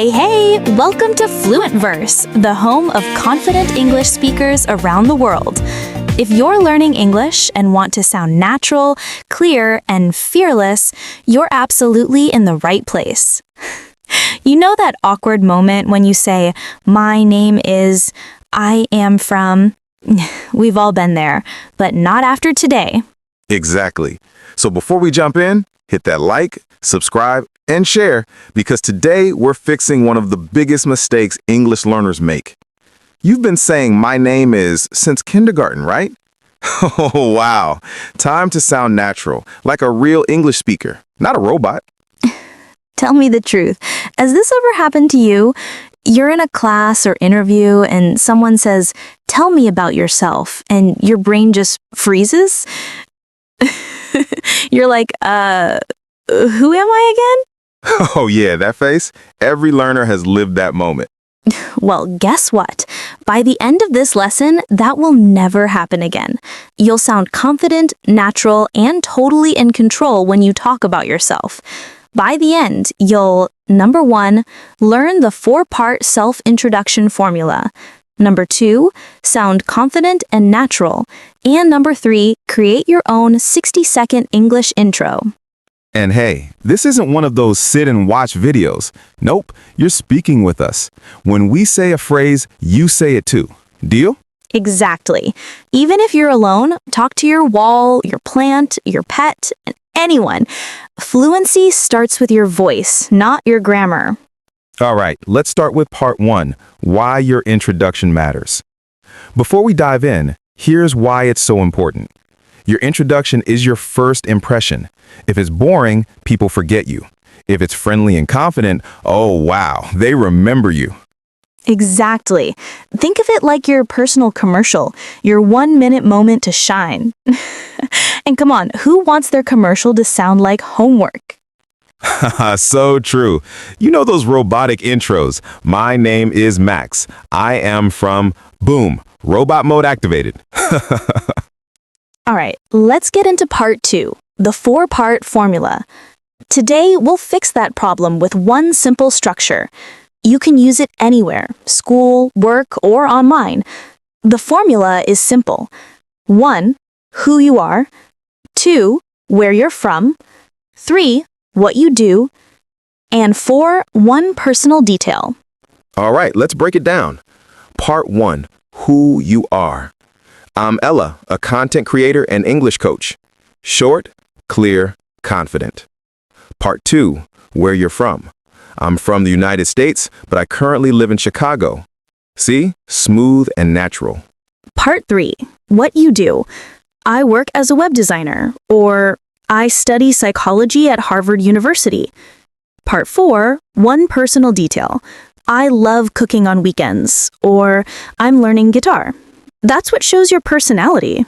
Hey, welcome to FluentVerse, the home of confident English speakers around the world. If you're learning English and want to sound natural, clear, and fearless, you're absolutely in the right place. You know that awkward moment when you say, "My name is, I am from..." We've all been there, but not after today. Exactly. So before we jump in, hit that like, subscribe, and share, because today we're fixing one of the biggest mistakes English learners make. You've been saying "my name is" since kindergarten, right? Oh, wow. Time to sound natural, like a real English speaker, not a robot. Tell me the truth. Has this ever happened to you? You're in a class or interview and someone says, "Tell me about yourself," and your brain just freezes? You're like, who am I again? Oh yeah, that face? Every learner has lived that moment. Well, guess what? By the end of this lesson, that will never happen again. You'll sound confident, natural, and totally in control when you talk about yourself. By the end, you'll, number 1, learn the 4-part self-introduction formula. Number 2, sound confident and natural. And number 3, create your own 60-second English intro. And hey, this isn't one of those sit and watch videos. Nope, you're speaking with us. When we say a phrase, you say it too. Deal? Exactly. Even if you're alone, talk to your wall, your plant, your pet, and anyone. Fluency starts with your voice, not your grammar. All right, let's start with part 1, why your introduction matters. Before we dive in, here's why it's so important. Your introduction is your first impression. If it's boring, people forget you. If it's friendly and confident, oh wow, they remember you. Exactly. Think of it like your personal commercial, your 1-minute moment to shine. And come on, who wants their commercial to sound like homework? So true. You know those robotic intros. "My name is Max. I am from..." Boom. Robot mode activated. All right, let's get into part 2, the 4-part formula. Today, we'll fix that problem with one simple structure. You can use it anywhere, school, work, or online. The formula is simple. 1, who you are. 2, where you're from. 3, what you do. And 4, one personal detail. All right, let's break it down. Part 1, who you are. I'm Ella, a content creator and English coach. Short, clear, confident. Part 2, where you're from. I'm from the United States, but I currently live in Chicago. See? Smooth and natural. Part 3, what you do. I work as a web designer, or I study psychology at Harvard University. Part 4, one personal detail. I love cooking on weekends, or I'm learning guitar. That's what shows your personality.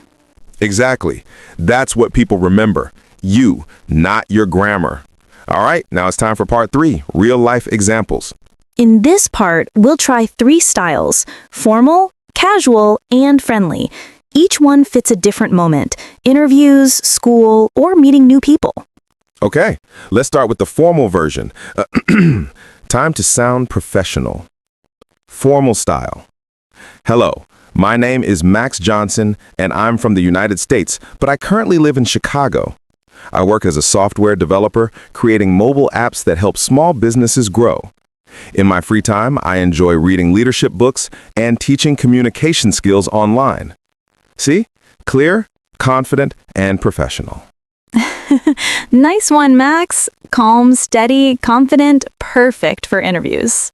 Exactly. That's what people remember. You, not your grammar. All right, now it's time for part 3, real-life examples. In this part, we'll try 3 styles: formal, casual, and friendly. Each one fits a different moment: interviews, school, or meeting new people. Okay, let's start with the formal version. Time to sound professional. Formal style. Hello, my name is Max Johnson, and I'm from the United States, but I currently live in Chicago. I work as a software developer, creating mobile apps that help small businesses grow. In my free time, I enjoy reading leadership books and teaching communication skills online. See? Clear, confident, and professional. Nice one, Max. Calm, steady, confident, perfect for interviews.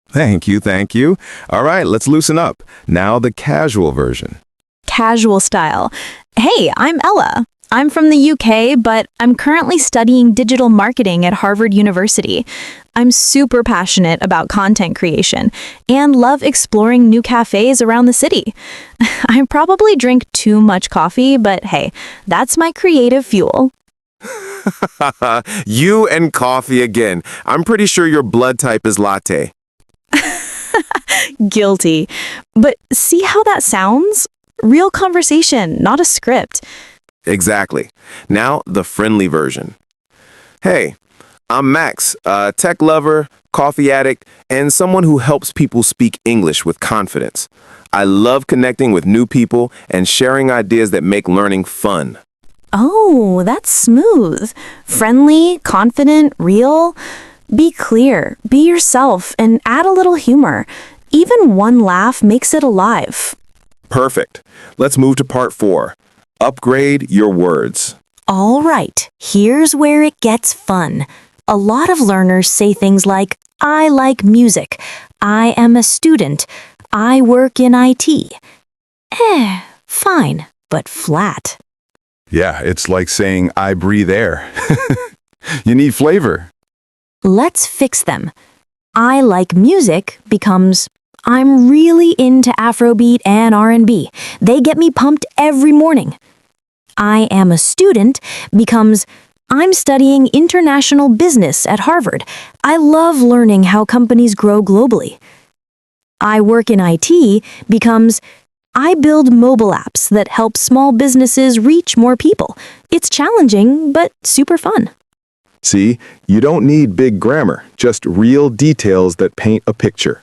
Thank you, thank you. All right, let's loosen up. Now the casual version. Casual style. Hey, I'm Ella. I'm from the UK, but I'm currently studying digital marketing at Harvard University. I'm super passionate about content creation and love exploring new cafes around the city. I probably drink too much coffee, but hey, that's my creative fuel. You and coffee again. I'm pretty sure your blood type is latte. Guilty. But see how that sounds? Real conversation, not a script. Exactly. Now, the friendly version. Hey, I'm Max, a tech lover, coffee addict, and someone who helps people speak English with confidence. I love connecting with new people and sharing ideas that make learning fun. Oh, that's smooth. Friendly, confident, real. Be clear, be yourself, and add a little humor. Even one laugh makes it alive. Perfect. Let's move to part 4. Upgrade your words. All right, here's where it gets fun. A lot of learners say things like, I like music, I am a student, I work in IT. Fine, but flat. Yeah, it's like saying, I breathe air. You need flavor. Let's fix them. I like music becomes, I'm really into Afrobeat and R&B. They get me pumped every morning. I am a student becomes, I'm studying international business at Harvard. I love learning how companies grow globally. I work in IT becomes, I build mobile apps that help small businesses reach more people. It's challenging, but super fun. See, you don't need big grammar, just real details that paint a picture.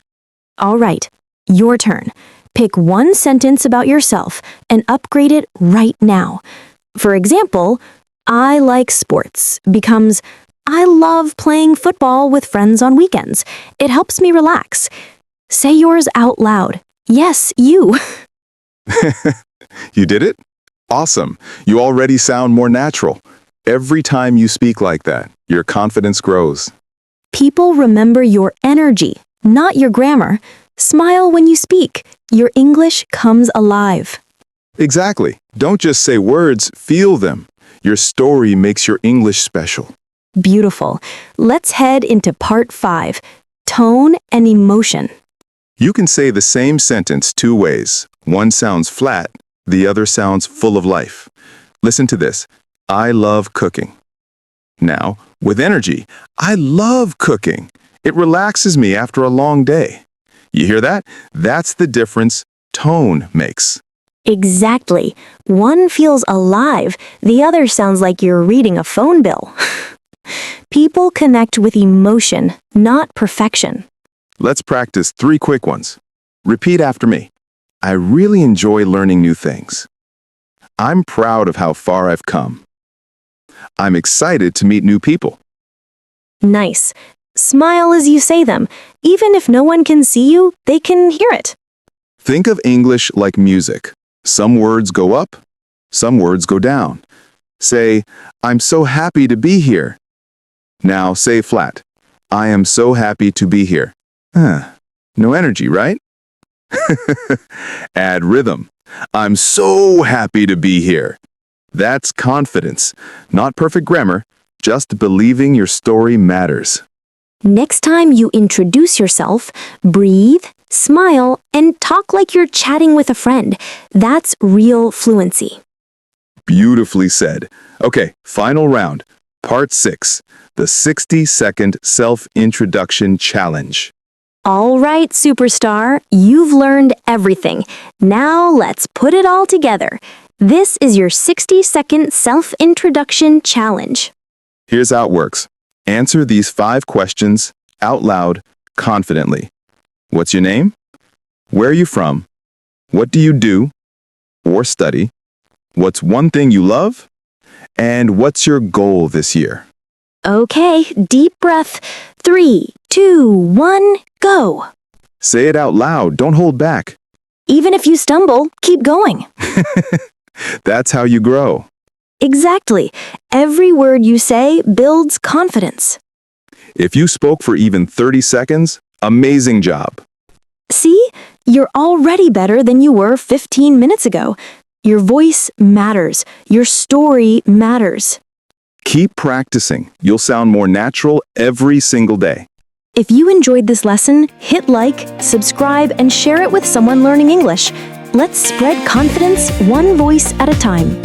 All right, your turn. Pick one sentence about yourself and upgrade it right now. For example, I like sports becomes, I love playing football with friends on weekends. It helps me relax. Say yours out loud. Yes, you. You did it? Awesome. You already sound more natural. Every time you speak like that, your confidence grows. People remember your energy, not your grammar. Smile when you speak. Your English comes alive. Exactly. Don't just say words, feel them. Your story makes your English special. Beautiful. Let's head into part 5, tone and emotion. You can say the same sentence 2 ways. One sounds flat, the other sounds full of life. Listen to this. I love cooking. Now, with energy, I love cooking. It relaxes me after a long day. You hear that? That's the difference tone makes. Exactly. One feels alive, the other sounds like you're reading a phone bill. People connect with emotion, not perfection. Let's practice 3 quick ones. Repeat after me. I really enjoy learning new things. I'm proud of how far I've come. I'm excited to meet new people. Nice. Smile as you say them. Even if no one can see you, they can hear it. Think of English like music. Some words go up, some words go down. Say, I'm so happy to be here. Now say flat. I am so happy to be here. No energy, right? Add rhythm. I'm so happy to be here. That's confidence, not perfect grammar, just believing your story matters. Next time you introduce yourself, breathe, smile, and talk like you're chatting with a friend. That's real fluency. Beautifully said. Okay, final round. Part 6, the 60-second self-introduction challenge. All right, superstar, you've learned everything. Now let's put it all together. This is your 60-second self-introduction challenge. Here's how it works. Answer these 5 questions out loud, confidently. What's your name? Where are you from? What do you do or study? What's one thing you love? And what's your goal this year? Okay, deep breath. 3, 2, 1, go. Say it out loud, don't hold back. Even if you stumble, keep going. That's how you grow. Exactly. Every word you say builds confidence. If you spoke for even 30 seconds, amazing job. See? You're already better than you were 15 minutes ago. Your voice matters. Your story matters. Keep practicing. You'll sound more natural every single day. If you enjoyed this lesson, hit like, subscribe, and share it with someone learning English. Let's spread confidence one voice at a time.